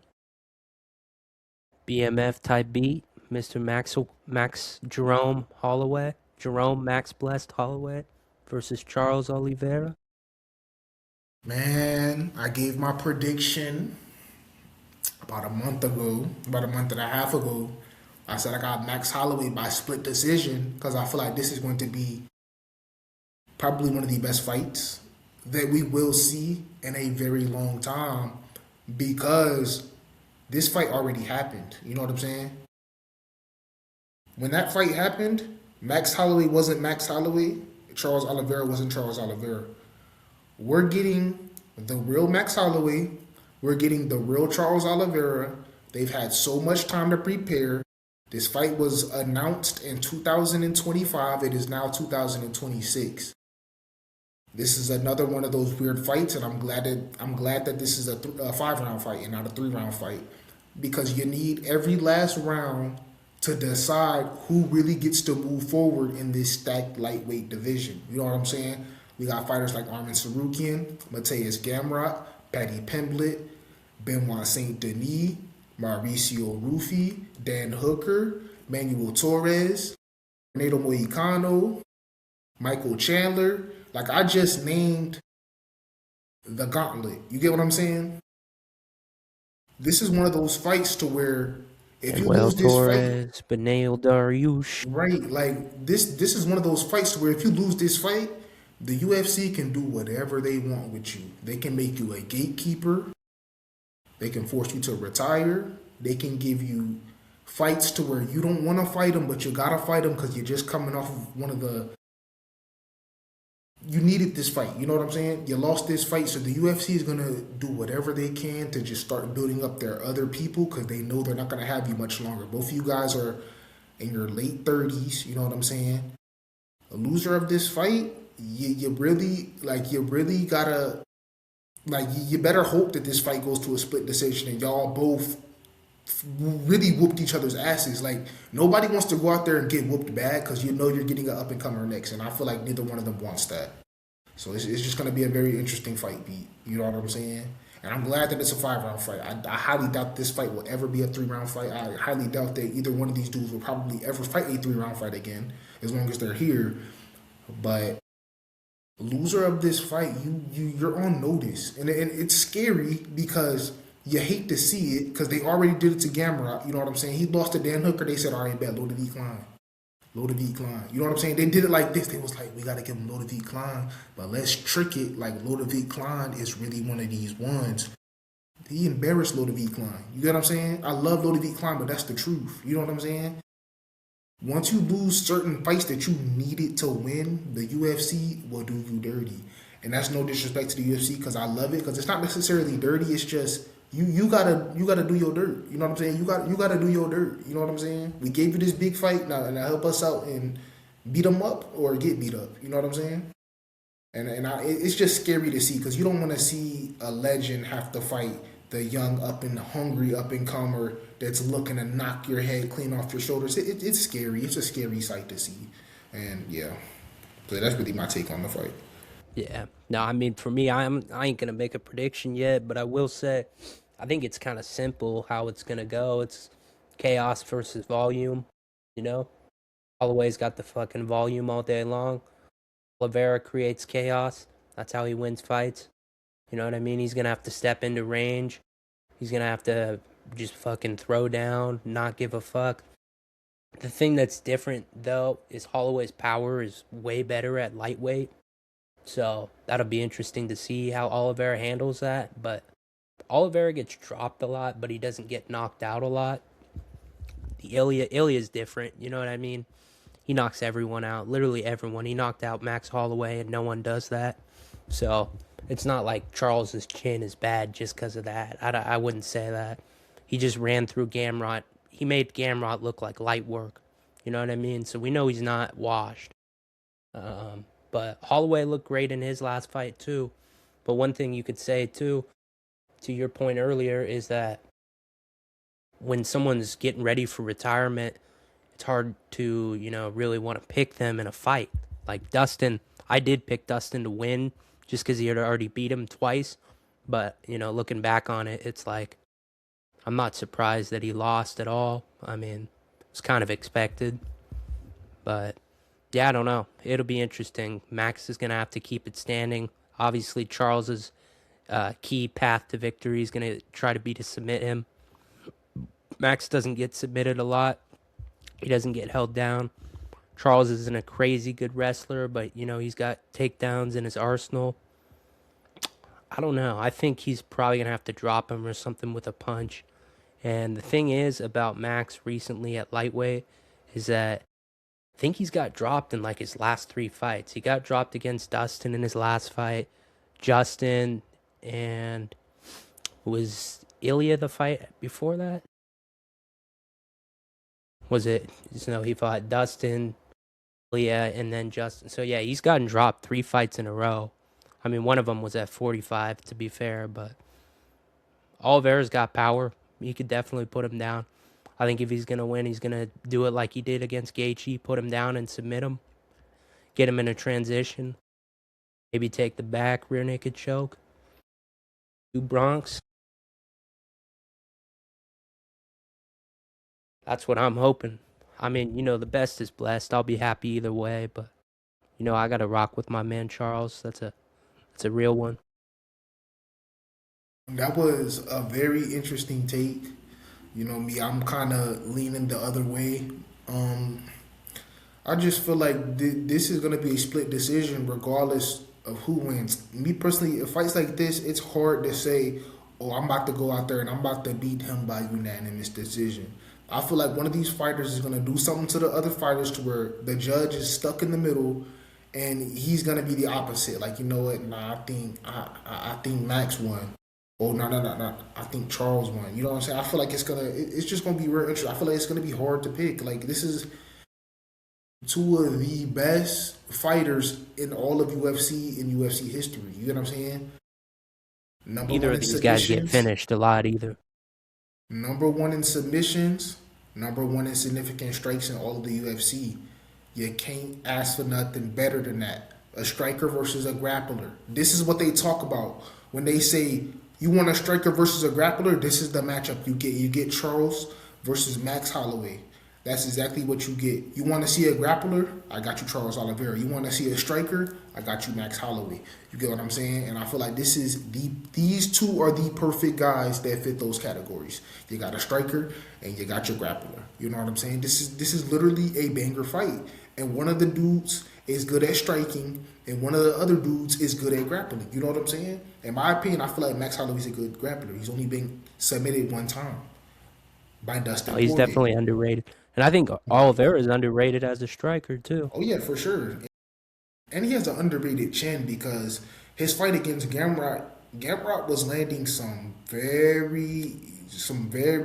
BMF type beat, Mr. Max Jerome Holloway, Jerome Max Blessed Holloway versus Charles Oliveira. Man, I gave my prediction about a month ago, about a month and a half ago. I said I got Max Holloway by split decision because I feel like this is going to be probably one of the best fights that we will see in a very long time because this fight already happened. You know what I'm saying? When that fight happened, Max Holloway wasn't Max Holloway. Charles Oliveira wasn't Charles Oliveira. We're getting the real Max Holloway. We're getting the real Charles Oliveira. They've had so much time to prepare. This fight was announced in 2025. It is now 2026. This is another one of those weird fights, and I'm glad that this is a 5-round fight and not a 3-round fight because you need every last round to decide who really gets to move forward in this stacked lightweight division. You know what I'm saying? We got fighters like Armin Sarukian, Mateus Gamrot, Paddy Pimblett, Benoit Saint Denis, Mauricio Rufy, Dan Hooker, Manuel Torres, Renato Moicano, Michael Chandler. Like I just named the gauntlet. You get what I'm saying? This is one of those fights to where if you Manuel lose this fight, Torres, Beneil Dariush. right? Like this is one of those fights where if you lose this fight, the UFC can do whatever they want with you. They can make you a gatekeeper. They can force you to retire. They can give you fights to where you don't want to fight them, but you gotta fight them because you're just coming off of one of the. You needed this fight. You know what I'm saying? You lost this fight, so the UFC is gonna do whatever they can to just start building up their other people because they know they're not gonna have you much longer. Both of you guys are in your late 30s. You know what I'm saying? A loser of this fight, you really gotta you better hope that this fight goes to a split decision and y'all both really whooped each other's asses. Like nobody wants to go out there and get whooped bad because you know you're getting an up and comer next, and I feel like neither one of them wants that. So it's just going to be a very interesting fight beat. You know what I'm saying? And I'm glad that it's a 5-round fight. I highly doubt this fight will ever be a 3-round fight. I highly doubt that either one of these dudes will probably ever fight a 3-round fight again, as long as they're here. But loser of this fight, you're on notice, and it's scary because you hate to see it because they already did it to Gamrot. You know what I'm saying? He lost to Dan Hooker. They said, "All right, bet low to decline, low to decline." You know what I'm saying? They did it like this. They was like, "We got to give him low to decline, but let's trick it like low to decline is really one of these ones." He embarrassed low to decline. You get what I'm saying? I love low to decline, but that's the truth. You know what I'm saying? Once you lose certain fights that you needed to win, the UFC will do you dirty. And that's no disrespect to the UFC because I love it because it's not necessarily dirty. It's just you gotta do your dirt. You know what I'm saying? You gotta do your dirt. You know what I'm saying? We gave you this big fight now help us out and beat them up or get beat up. You know what I'm saying? It's just scary to see because you don't want to see a legend have to fight the young up and hungry up and comer that's looking to knock your head clean off your shoulders. It's scary. It's a scary sight to see, and yeah, so that's really my take on the fight. Yeah. No, I mean for me, I ain't gonna make a prediction yet, but I will say I think it's kind of simple how it's gonna go. It's chaos versus volume, you know? Holloway's got the fucking volume all day long. Oliveira creates chaos. That's how he wins fights. You know what I mean? He's gonna have to step into range. He's gonna have to just fucking throw down, not give a fuck. The thing that's different though is Holloway's power is way better at lightweight. So that'll be interesting to see how Oliveira handles that. But Oliveira gets dropped a lot, but he doesn't get knocked out a lot. The Ilya's different, you know what I mean? He knocks everyone out, literally everyone. He knocked out Max Holloway, and no one does that. So it's not like Charles's chin is bad just because of that. I wouldn't say that. He just ran through Gamrot. He made Gamrot look like light work. You know what I mean? So we know he's not washed. But Holloway looked great in his last fight too. But one thing you could say too, to your point earlier, is that when someone's getting ready for retirement, it's hard to, really want to pick them in a fight. Like Dustin, I did pick Dustin to win just because he had already beat him twice. But, looking back on it, it's like, I'm not surprised that he lost at all. I mean, it's kind of expected. But, yeah, I don't know. It'll be interesting. Max is going to have to keep it standing. Obviously, Charles's key path to victory is going to try to be to submit him. Max doesn't get submitted a lot. He doesn't get held down. Charles isn't a crazy good wrestler, but he's got takedowns in his arsenal. I don't know. I think he's probably gonna have to drop him or something with a punch. And the thing is about Max recently at lightweight is that I think he's got dropped in like his last three fights. He got dropped against Dustin in his last fight, Justin, and was Ilya the fight before that? Was it? He fought Dustin, Ilya, and then Justin. So yeah, he's gotten dropped three fights in a row. I mean, one of them was at 45, to be fair, but Oliveira's got power. He could definitely put him down. I think if he's gonna win, he's gonna do it like he did against Gaethje, put him down and submit him, get him in a transition, maybe take the back rear naked choke, do Bronx. That's what I'm hoping. I mean, the best is blessed. I'll be happy either way, but I gotta rock with my man Charles. That's a real one. That was a very interesting take. You know me, I'm kind of leaning the other way. Um, I just feel like this is going to be a split decision regardless of who wins. Me personally, in fights like this, it's hard to say, oh, I'm about to go out there and I'm about to beat him by unanimous decision. I feel like one of these fighters is going to do something to the other fighters to where the judge is stuck in the middle and he's going to be the opposite. Like, you know what? Nah, I think Max won. Oh no! I think Charles won. You know what I'm saying? I feel like it's just gonna be real interesting. I feel like it's gonna be hard to pick. Like this is two of the best fighters in all of UFC in UFC history. You know what I'm saying? Number Neither one of in these guys get submissions. finished a lot either. Number one in submissions. Number one in significant strikes in all of the UFC. You can't ask for nothing better than that. A striker versus a grappler. This is what they talk about when they say you want a striker versus a grappler. This is the matchup you get. You get Charles versus Max Holloway. That's exactly what you get. You want to see a grappler? I got you, Charles Oliveira. You want to see a striker? I got you, Max Holloway. You get what I'm saying? And I feel like these two are the perfect guys that fit those categories. You got a striker and you got your grappler. You know what I'm saying? This is literally a banger fight. And one of the dudes is good at striking, and one of the other dudes is good at grappling. You know what I'm saying? In my opinion, I feel like Max Holloway's a good grappler. He's only been submitted one time by Oh, Dustin he's Poirier. definitely underrated. And I think Oliveira is underrated as a striker too. Oh yeah, for sure. And he has an underrated chin because his fight against Gamrot. Gamrot was landing some very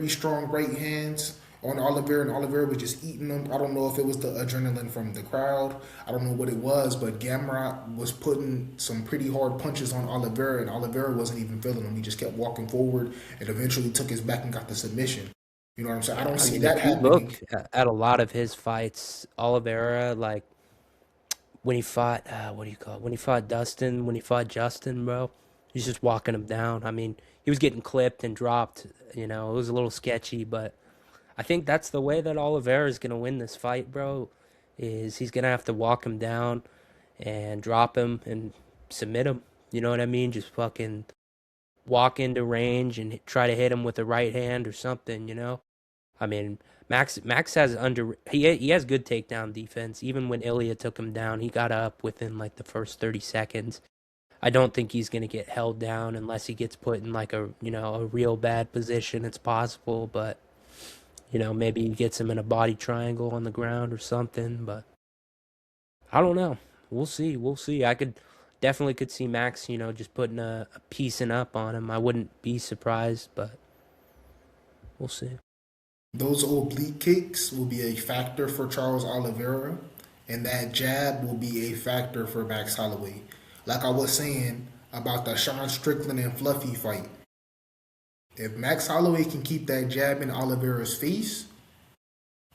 strong right hands on Oliveira, and Oliveira was just eating them. I don't know if it was the adrenaline from the crowd. I don't know what it was, but Gamrot was putting some pretty hard punches on Oliveira, and Oliveira wasn't even feeling them. He just kept walking forward and eventually took his back and got the submission. You know what I'm saying? I Yeah, don't I see mean, that if you happening. look at a lot of his fights, Oliveira, like when he fought, what do you call it? When he fought Dustin, when he fought Justin, bro, he's just walking him down. I mean, he was getting clipped and dropped. It was a little sketchy, but I think that's the way that Oliveira is gonna win this fight, bro. Is he's gonna have to walk him down and drop him and submit him. You know what I mean? Just fucking walk into range and try to hit him with a right hand or something. I mean, Max has he has good takedown defense. Even when Ilya took him down, he got up within like the first 30 seconds. I don't think he's going to get held down unless he gets put in like a real bad position. It's possible, but maybe he gets him in a body triangle on the ground or something, but I don't know. We'll see. We'll see. I could definitely could see Max, just putting a piecing up on him. I wouldn't be surprised, but we'll see. Those oblique kicks will be a factor for Charles Oliveira, and that jab will be a factor for Max Holloway. Like I was saying about the Sean Strickland and Fluffy fight, if Max Holloway can keep that jab in Oliveira's face,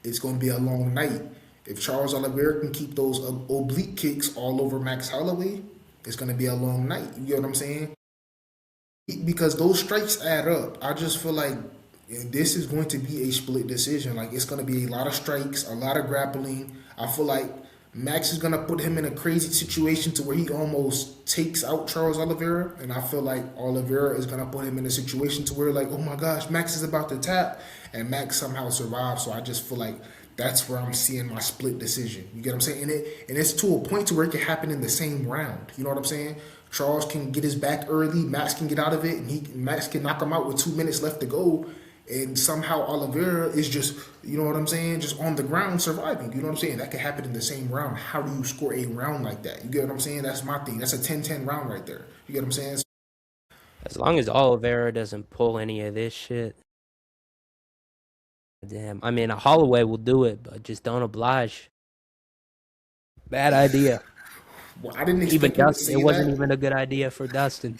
it's going to be a long night. If Charles Oliveira can keep those oblique kicks all over Max Holloway, it's going to be a long night. You get what I'm saying? Because those strikes add up. I just feel like this is going to be a split decision. Like it's going to be a lot of strikes, a lot of grappling. I feel like Max is going to put him in a crazy situation to where he almost takes out Charles Oliveira, and I feel like Oliveira is going to put him in a situation to where like, oh my gosh, Max is about to tap, and Max somehow survives. So I just feel like that's where I'm seeing my split decision. You get what I'm saying? And it's to a point to where it can happen in the same round. You know what I'm saying? Charles can get his back early, Max can get out of it, and Max can knock him out with 2 minutes left to go. And somehow Oliveira is just, you know what I'm saying, just on the ground surviving. You know what I'm saying? That could happen in the same round. How do you score a round like that? You get what I'm saying? That's my thing. That's a 10-10 round right there. You get what I'm saying? As long as Oliveira doesn't pull any of this shit, damn. I mean, a Holloway will do it, but just don't oblige. Bad idea. Well, I didn't Even expect you to Dustin, it say wasn't that. even a good idea for Dustin.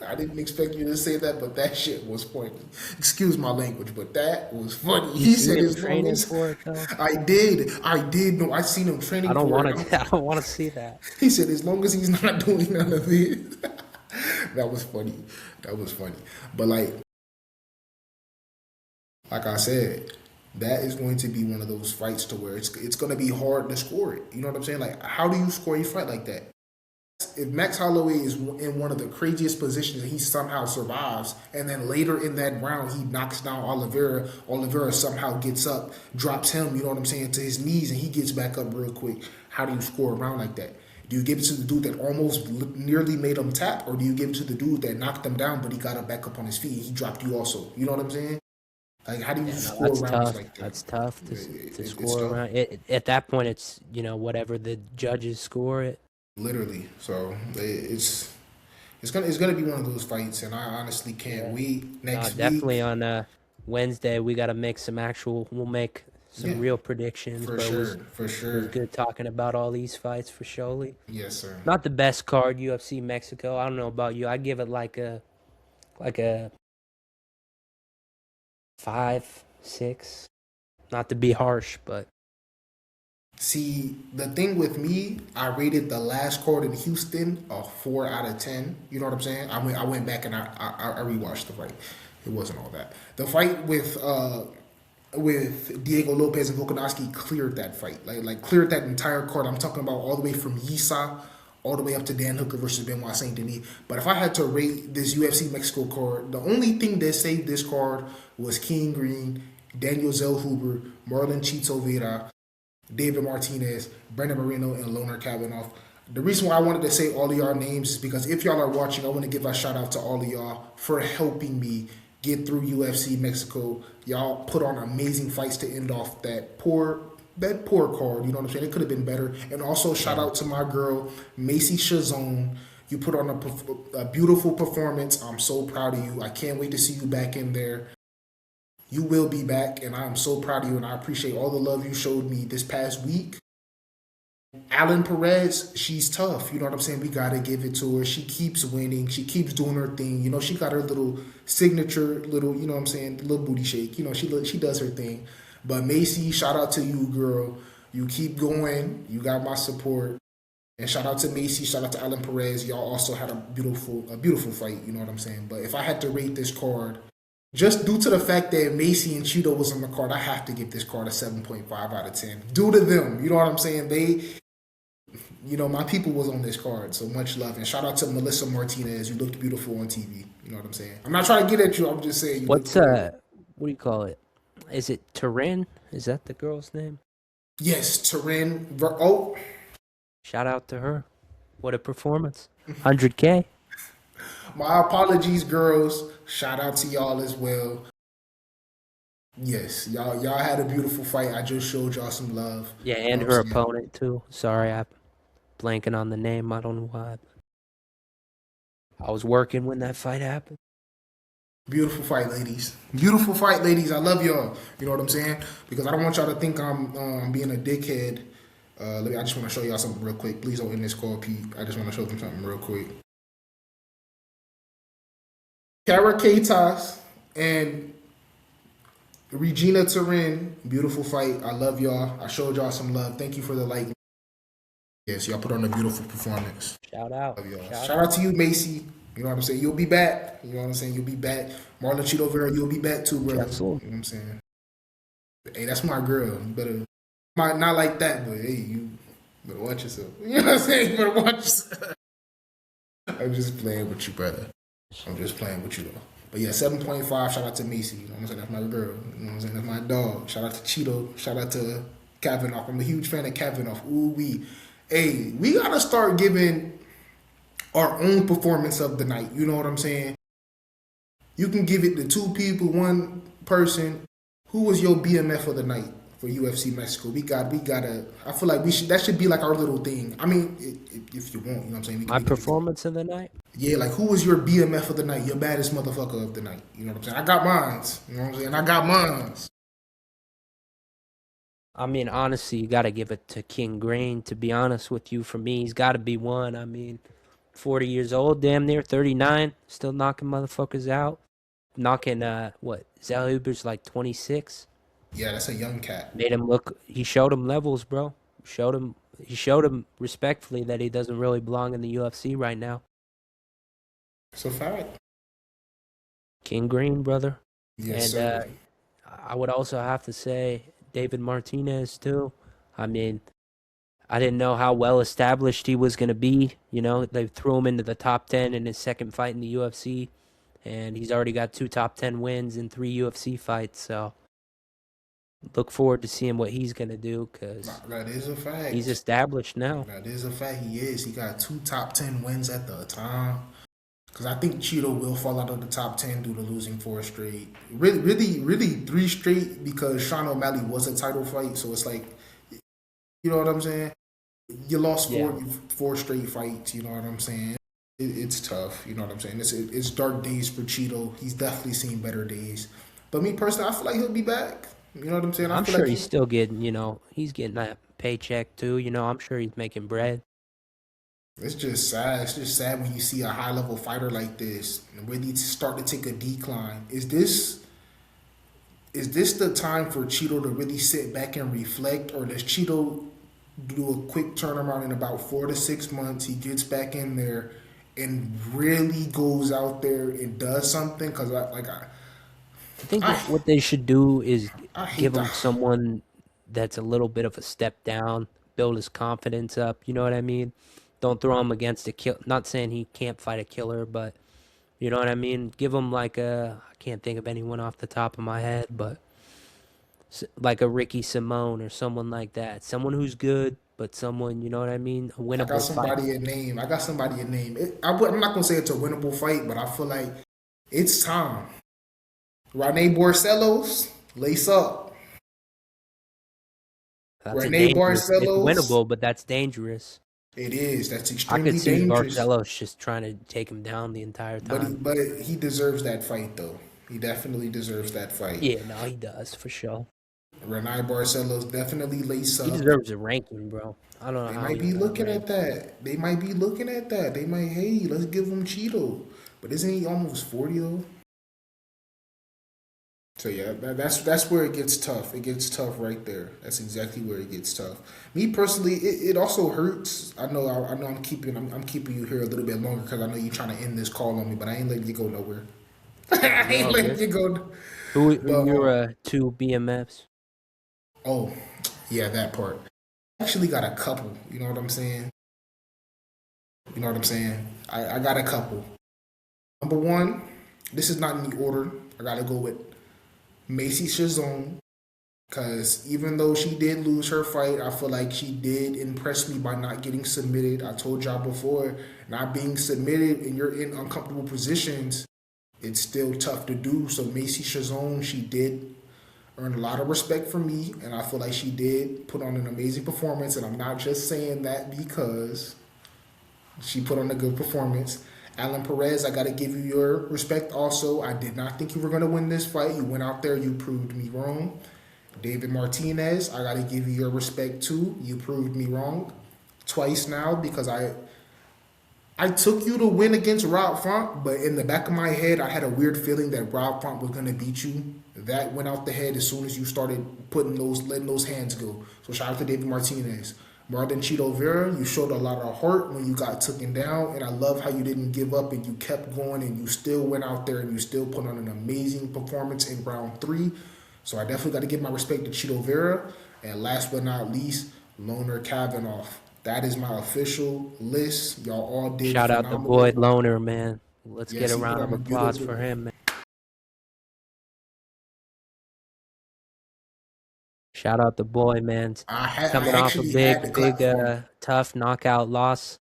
I didn't expect you to say that, but that shit was funny. Excuse my language, but that was funny. You He seen said him as long training as for it though? I did know. I seen him I training don't for it. want to. I don't want to see that. He said as long as he's not doing none of it. That was funny. That was funny. But like I said, that is going to be one of those fights to where it's going to be hard to score it. You know what I'm saying? Like, how do you score a fight like that? If Max Holloway is in one of the craziest positions and he somehow survives, and then later in that round he knocks down Oliveira, Oliveira somehow gets up, drops him, you know what I'm saying, to his knees, and he gets back up real quick. How do you score a round like that? Do you give it to the dude that almost nearly made him tap, or do you give it to the dude that knocked him down but he got up back up on his feet and he dropped you also? You know what I'm saying? Like, how do you Yeah, no, score that's rounds tough. like that? That's tough to It's score tough, around. At that point, it's whatever the judges score it. literally. So it's gonna be one of those fights, and I honestly can't Yeah. wait No, next definitely week. on Wednesday we got to make some actual. We'll make Yeah, some real predictions. for But it was sure, for it was sure. good talking about all these fights for surely. Yes, sir. Not the best card UFC Mexico. I don't know about you. I give it like a 5, 6. Not to be harsh, but See, the thing with me, I rated the last card in Houston a 4 out of 10. You know what I'm saying? I went back and I rewatched the fight. It wasn't all that. The fight with Diego Lopez and Volkanovski cleared that fight. Like cleared that entire card. I'm talking about all the way from Yisa all the way up to Dan Hooker versus Benoit Saint Denis. But if I had to rate this UFC Mexico card, the only thing that saved this card was King Green, Daniel Zellhuber, Marlon Chito Vera, David Martinez, Brendan Moreno, and Loner Kavanaugh. The reason why I wanted to say all of y'all names is because if y'all are watching, I want to give a shout out to all of y'all for helping me get through UFC Mexico. Y'all put on amazing fights to end off that poor card. You know what I'm saying? It could have been better. And also shout yeah. out to my girl Macy Shazone. You put on a beautiful performance. I'm so proud of you. I can't wait to see you back in there. You will be back, and I'm so proud of you, and I appreciate all the love you showed me this past week. Alan Perez, she's tough. You know what I'm saying? We gotta give it to her. She keeps winning. She keeps doing her thing. You know, she got her little signature, little, you know what I'm saying, little booty shake. You know, she does her thing. But Macy, shout out to you, girl. You keep going. You got my support. And shout out to Macy. Shout out to Alan Perez. Y'all also had a beautiful fight. You know what I'm saying? But if I had to rate this card, just due to the fact that Macy and Cheeto was on the card, I have to give this card a 7.5 out of 10. Due to them, you know what I'm saying? My people was on this card, so much love. And shout out to Melissa Martinez. You looked beautiful on TV. You know what I'm saying? I'm not trying to get at you. I'm just saying you looked What's great. what do you call it? Is it Turin? Is that the girl's name? Yes, Turin. Oh, Shout out to her. What a performance. 100K. my apologies, girls. Shout out to y'all as well. Yes, y'all had a beautiful fight. I just showed y'all some love. Yeah, You know and what I'm her saying? opponent too. Sorry, I'm blanking on the name. I don't know why. I was working when that fight happened. Beautiful fight, ladies. Beautiful fight, ladies. I love y'all. You know what I'm saying? Because I don't want y'all to think I'm being a dickhead. I just want to show y'all something real quick. Please don't end this call, Pete. I just want to show them something real quick. Cara Katas and Regina Turin. Beautiful fight. I love y'all. I showed y'all some love. Thank you for the like. Yes, y'all put on a beautiful performance. Shout out. Love y'all. Shout Shout out. out to you, Macy. You know what I'm saying? You'll be back. You know what I'm saying? You'll be back. Marlon Cheeto Vera, you'll be back too, brother. You know Absolutely. what I'm saying? Hey, that's my girl. You better might not like that, but hey, you better watch yourself. You know what I'm saying? You better watch yourself. I'm just playing with you, brother. I'm just playing with you though. But yeah, 7.5. Shout out to Macy. You know what I'm saying? That's my girl. You know what I'm saying? That's my dog. Shout out to Cheeto. Shout out to Kavanaugh. I'm a huge fan of Kavanaugh. Ooh wee. Hey, we gotta start giving our own performance of the night. You know what I'm saying? You can give it to two people, one person. Who was your BMF of the night for UFC Mexico? We gotta. I feel like we should. That should be like our little thing. I mean, if you want, you know what I'm saying. My We can. performance of the night? Yeah, like who was your BMF of the night? Your baddest motherfucker of the night. You know what I'm saying? I got mines. You know what I'm saying? I got mines. I mean, honestly, you got to give it to King Grain. To be honest with you, for me, he's got to be one. I mean, 40 years old, damn near 39, still knocking motherfuckers out. Knocking, what? Zellhuber's like 26. Yeah, that's a young cat. Made him look, he showed him levels, bro. He showed him respectfully that he doesn't really belong in the UFC right now. It's a fact. King Green, brother. Yes, And sir. I would also have to say David Martinez, too. I mean, I didn't know how well established he was going to be. You know, they threw him into the top 10 in his second fight in the UFC, and he's already got 2 top 10 wins in 3 UFC fights. So look forward to seeing what he's going to do because That is a he's fact. established now. That is a fact. He is. He got two top 10 wins at the time. Because I think Cheeto will fall out of the top 10 due to losing four straight. Really, really, really three straight because Sean O'Malley was a title fight. So it's like, you know what I'm saying? You lost Yeah. four straight fights. You know what I'm saying? It's tough. You know what I'm saying? It's dark days for Cheeto. He's definitely seen better days. But me personally, I feel like he'll be back. You know what I'm saying? I I'm feel sure like he's he. still getting, he's getting that paycheck too. I'm sure he's making bread. It's just sad. It's just sad when you see a high level fighter like this really start to take a decline. Is this the time for Cheeto to really sit back and reflect, or does Cheeto do a quick turnaround in about 4 to 6 months? He gets back in there and really goes out there and does something. Because I think I what they should do is I hate give the him someone that's a little bit of a step down, build his confidence up. You know what I mean? Don't throw him against a kill. Not saying he can't fight a killer, but you know what I mean. Give him like I can't think of anyone off the top of my head, but like a Ricky Simone or someone like that. Someone who's good, but someone, you know what I mean, a I got winnable fight. somebody a name. I got somebody a name. I'm not gonna say it's a winnable fight, but I feel like it's time. Rene Barcelos, lace up. That's a Rene dangerous. It's Barcelos, winnable, but that's dangerous. It is. That's I could extremely see dangerous. Barcelos just trying to take him down the entire time. But he deserves that fight though. He definitely deserves that fight. Yeah, no, he does for sure. Renai Barcelos definitely lace He up. deserves a ranking, bro. I don't know They how might he's be not looking at ranked. that. They might be looking at that. They might, hey, let's give him Cheeto. But isn't he almost 40 though? So yeah, that's where it gets tough. It gets tough right there. That's exactly where it gets tough. Me personally, it also hurts. I know I'm keeping you here a little bit longer because I know you're trying to end this call on me, but I ain't letting you go nowhere. Nah, I you're ain't all letting good. you go. Who But your two BMFs? oh yeah, that part. I actually got a couple. You know what I'm saying? You know what I'm saying? I got a couple. Number one, this is not in the order. I gotta go with Macy Shazone. Because even though she did lose her fight, I feel like she did impress me by not getting submitted. I told y'all before, not being submitted and you're in uncomfortable positions, it's still tough to do. So Macy Shazone, she did earn a lot of respect from me, and I feel like she did put on an amazing performance. And I'm not just saying that because she put on a good performance. Alan Perez, I got to give you your respect also. I did not think you were going to win this fight. You went out there, you proved me wrong. David Martinez, I got to give you your respect too. You proved me wrong twice now because I took you to win against Rob Font, but in the back of my head, I had a weird feeling that Rob Font was gonna beat you. That went out the head as soon as you started letting those hands go. So shout out to David Martinez. Marlon Cheeto Vera, you showed a lot of heart when you got taken down, and I love how you didn't give up and you kept going and you still went out there and you still put on an amazing performance in round three. So I definitely got to give my respect to Cheeto Vera. And last but not least, Loner Kavanaugh. That is my official list. Y'all all did Shout out the boy phenomenal. Loner, man. Let's get Yes, a he put round of on a applause beautiful. for him, man. Shout out the boy, man. I Coming off a actually had to big, clap for him. tough knockout loss,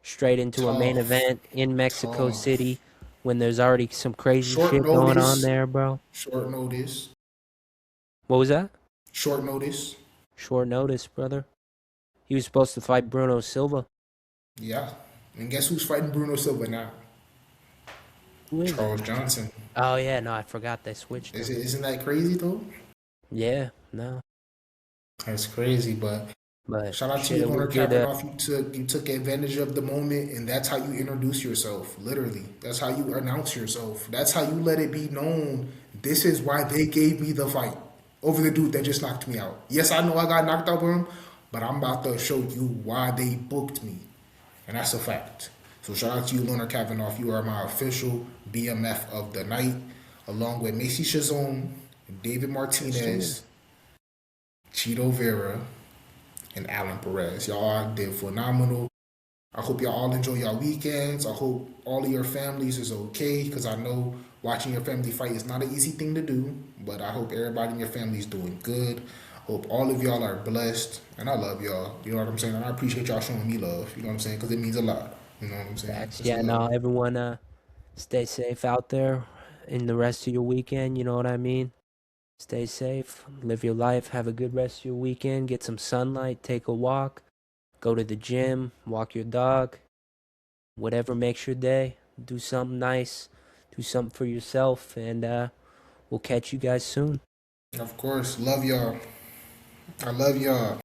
straight into a main Tough, event in Mexico tough. City when there's already some crazy Short shit going on notice. there, bro. Short notice. What was that? Short notice. Short notice, brother. He was supposed to fight Bruno Silva. Yeah. And guess who's fighting Bruno Silva now? Who is it? Charles Johnson. Oh yeah, no, I forgot they switched him. Isn't that crazy though? Yeah, no, That's crazy, but but shout out to you, shit, we Leonard could. Kavanaugh. You took advantage of the moment, and that's how you introduce yourself. Literally, that's how you announce yourself. That's how you let it be known. This is why they gave me the fight over the dude that just knocked me out. Yes, I know I got knocked out by him, but I'm about to show you why they booked me, and that's a fact. So shout out to you, Leonard Kavanaugh. You are my official BMF of the night, along with Macy Shazone, David Yes, sir. Martinez, Cheeto Vera, and Alan Perez. Y'all did phenomenal. I hope y'all all enjoy y'all weekends. I hope all of your families is okay because I know watching your family fight is not an easy thing to do, but I hope everybody in your family is doing good. Hope all of y'all are blessed, and I love y'all. You know what I'm saying? And I appreciate y'all showing me love. You know what I'm saying? Because it means a lot. You know what I'm saying? Facts. It's Yeah, no, love. everyone, stay safe out there in the rest of your weekend. You know what I mean? Stay safe, live your life, have a good rest of your weekend, get some sunlight, take a walk, go to the gym, walk your dog, whatever makes your day. Do something nice, do something for yourself, and we'll catch you guys soon. Of course, love y'all. I love y'all.